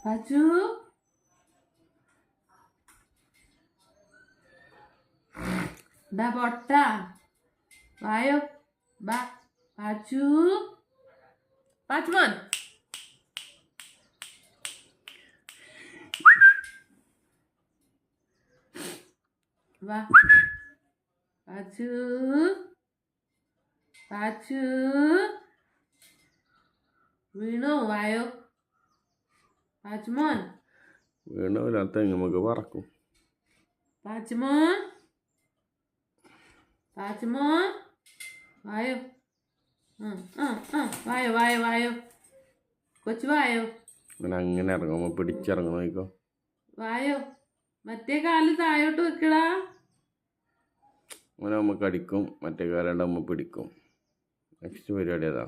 പാച്ചു ഡാ പൊട്ട വായോ ബാ പാച്ചു പാച്ചുമോൻ വാ പാച്ചു പാച്ചു വീണു വായോ പാച്ചുമോൻ വീണൂലാത്ത നമുക്ക് പറക്കും പാച്ചുമോൻ പാച്ചുമോൻ വായോ വായോ വായോ വായോ കൊച്ചു വായോ അങ്ങനെ ഇറങ്ങുമ്പോൾ പിടിച്ചിറങ്ങും നോക്കോ വായോ മറ്റേ കാല് താഴോട്ട് വെക്കടാ അങ്ങനെ നമുക്ക് അടിക്കും മറ്റേ കാലുണ്ടാകുമ്പോൾ പിടിക്കും നെക്സ്റ്റ് പരിപാടി അതാ